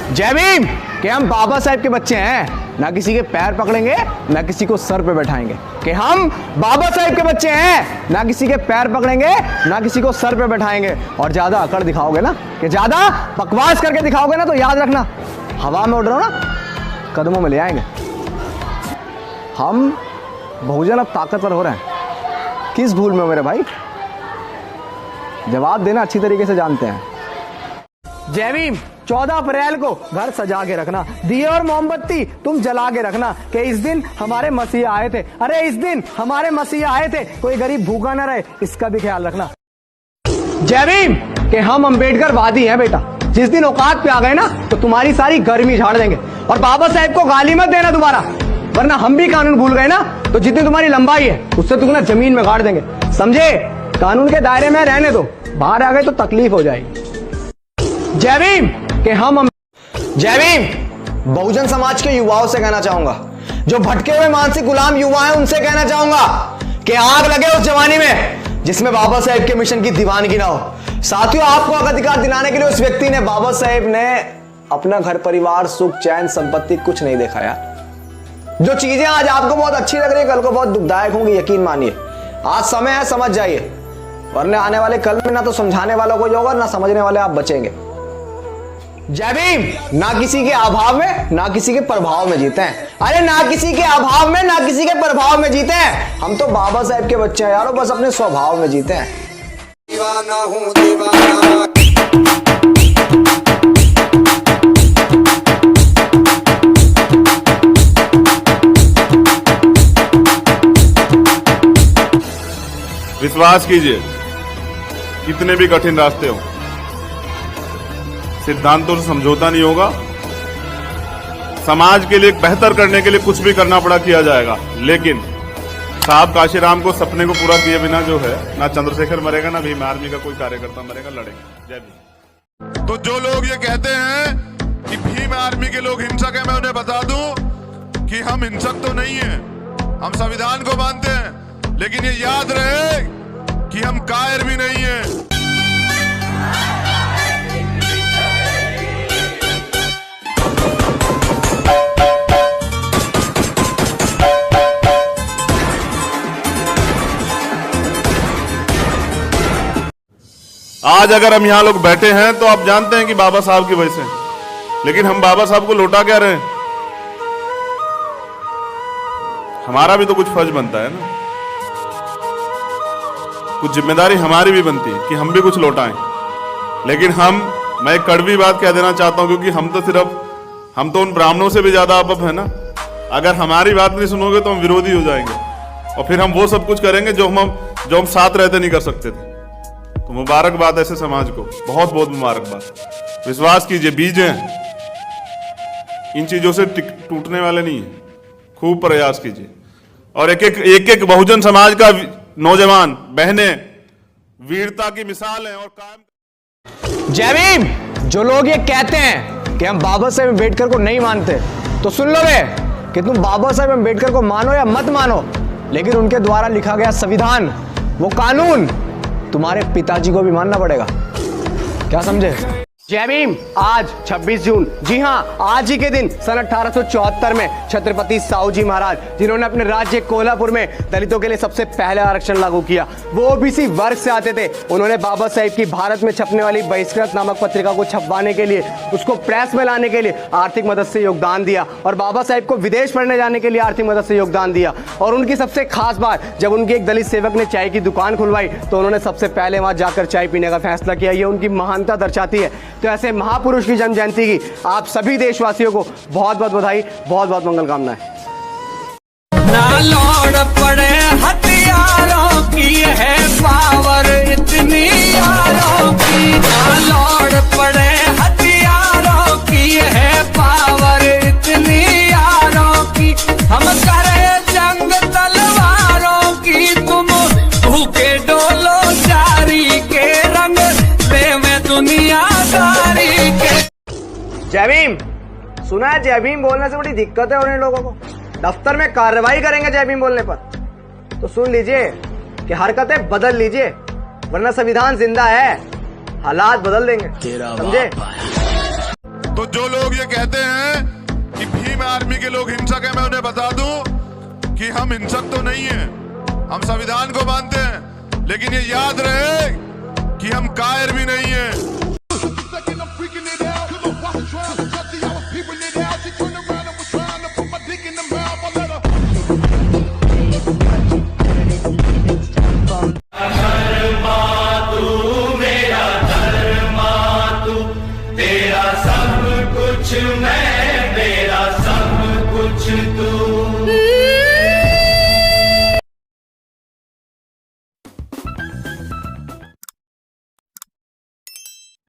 जय भीम कि हम बाबा साहेब के बच्चे हैं, ना किसी के पैर पकड़ेंगे ना किसी को सर पे बैठाएंगे। कि हम बाबा साहेब के बच्चे हैं, ना किसी के पैर पकड़ेंगे ना किसी को सर पे बैठाएंगे। और ज्यादा अकड़ दिखाओगे ना, कि ज्यादा बकवास करके दिखाओगे ना, तो याद रखना हवा में उड़ रहा हो ना, कदमों में ले आएंगे। हम बहुजन अब ताकतवर हो रहे हैं। किस भूल में हो मेरे भाई? जवाब देना अच्छी तरीके से जानते हैं। जय भीम। 14 अप्रैल को घर सजा के रखना, दिए और मोमबत्ती तुम जला के रखना, कि इस दिन हमारे मसीहा आए थे। अरे इस दिन हमारे मसीहा आए थे, कोई गरीब भूखा न रहे, इसका भी ख्याल रखना। जय भीम कि हम अंबेडकर वादी हैं बेटा। जिस दिन औकात पे आ गए ना, तो तुम्हारी सारी गर्मी झाड़ देंगे। और बाबा साहेब को गाली मत देना दोबारा, वरना हम भी कानून भूल गए ना, तो जितनी तुम्हारी लंबाई है उससे तुमने जमीन में गाड़ देंगे, समझे? कानून के दायरे में रहने दो, बाहर आ गए तो तकलीफ हो जाएगी। जय भीम कि हम जय भीम बहुजन समाज के युवाओं से कहना चाहूंगा, जो भटके हुए मानसिक गुलाम युवा हैं, उनसे कहना चाहूंगा कि आग लगे उस जवानी में जिसमें बाबा साहेब के मिशन की दीवानगी ना हो। साथियों, आपको हक अधिकार दिलाने के लिए उस व्यक्ति ने, बाबा साहेब ने अपना घर परिवार, सुख चैन, संपत्ति कुछ नहीं देखा यार। जो चीजें आज आपको बहुत अच्छी लग रही है, कल को बहुत दुखदायक होंगी, यकीन मानिए। आज समय है, समझ जाइए, वरना आने वाले कल में ना तो समझाने वालों को होगा, ना समझने वाले आप बचेंगे। जय भीम। ना किसी के अभाव में ना किसी के प्रभाव में जीते हैं। अरे ना किसी के अभाव में ना किसी के प्रभाव में जीते हैं। हम तो बाबा साहेब के बच्चे हैं यारो, बस अपने स्वभाव में जीते हैं। दीवाना हूं दीवाना। विश्वास कीजिए, कितने भी कठिन रास्ते हो, सिद्धांतों से समझौता नहीं होगा। समाज के लिए बेहतर करने के लिए कुछ भी करना पड़ा किया जाएगा, लेकिन साहब काशीराम को सपने को पूरा किए बिना जो है, ना चंद्रशेखर मरेगा ना भीम आर्मी का कोई कार्यकर्ता मरेगा, लड़ेंगे। जय भीम। तो जो लोग ये कहते हैं कि भीम आर्मी के लोग हिंसक हैं, मैं उन्हें बता दूं कि हम हिंसक तो नहीं हैं, हम संविधान को मानते हैं, लेकिन ये याद रहे कि हम कायर भी नहीं हैं। आज अगर हम यहाँ लोग बैठे हैं तो आप जानते हैं कि बाबा साहब की वजह से, लेकिन हम बाबा साहब को लौटा क्या रहे हैं? हमारा भी तो कुछ फर्ज बनता है ना, कुछ जिम्मेदारी हमारी भी बनती है कि हम भी कुछ लौटाएं। लेकिन मैं एक कड़वी बात कह देना चाहता हूं, क्योंकि हम तो उन ब्राह्मणों से भी ज्यादा अपप है ना। अगर हमारी बात नहीं सुनोगे तो हम विरोधी हो जाएंगे, और फिर हम वो सब कुछ करेंगे जो हम साथ रहते नहीं कर सकते थे। तो मुबारकबाद ऐसे समाज को, बहुत बहुत मुबारकबाद। विश्वास कीजिए, बीज हैं, इन चीजों से टूटने वाले नहीं है। खूब प्रयास कीजिए, और एक एक बहुजन समाज का नौजवान बहनें वीरता की मिसाल हैं और कायम। जय भीम। जो लोग ये कहते हैं कि हम बाबा साहेब अम्बेडकर को नहीं मानते, तो सुन लो बे, कि तुम बाबा साहेब अम्बेडकर को मानो या मत मानो, लेकिन उनके द्वारा लिखा गया संविधान, वो कानून तुम्हारे पिताजी को भी मानना पड़ेगा। क्या समझे? जय भीम। आज 26 जून, जी हाँ, आज ही के दिन सन 1874 में छत्रपति साहू जी महाराज, जिन्होंने अपने राज्य कोल्हापुर में दलितों के लिए सबसे पहले आरक्षण लागू किया, वो ओबीसी वर्ग से आते थे। उन्होंने बाबा साहेब की भारत में छपने वाली बहिष्कृत नामक पत्रिका को छपवाने के लिए, उसको प्रेस में लाने के लिए आर्थिक मदद से योगदान दिया, और बाबा साहेब को विदेश पढ़ने जाने के लिए आर्थिक मदद से योगदान दिया। और उनकी सबसे खास बात, जब उनके एक दलित सेवक ने चाय की दुकान खुलवाई, तो उन्होंने सबसे पहले वहां जाकर चाय पीने का फैसला किया। ये उनकी महानता दर्शाती है। तो ऐसे महापुरुष की जन्म जयंती की आप सभी देशवासियों को बहुत बहुत बधाई, बहुत बहुत मंगल कामनाएं। ना लौट पड़े हथियारों की है पावर इतनी यारों की, ना लौट पड़े हथियारों की है पावर इतनी यारों की, हम करे जंग तलवारों की, तुम भूखे डोलो जारी के रंग दे में दुनियादारी के। जय भीम। सुना है जय भीम बोलने से बड़ी दिक्कत है उन्हें लोगों को, दफ्तर में कार्रवाई करेंगे जय भीम बोलने पर। तो सुन लीजिए कि हरकतें बदल लीजिए, वरना संविधान जिंदा है, हालात बदल देंगे, समझे? तो जो लोग ये कहते हैं कि भीम आर्मी के लोग हिंसक हैं, मैं उन्हें बता दूं कि हम हिंसक तो नहीं हैं, हम संविधान को मानते हैं, लेकिन ये याद रहे कि हम कायर भी नहीं हैं।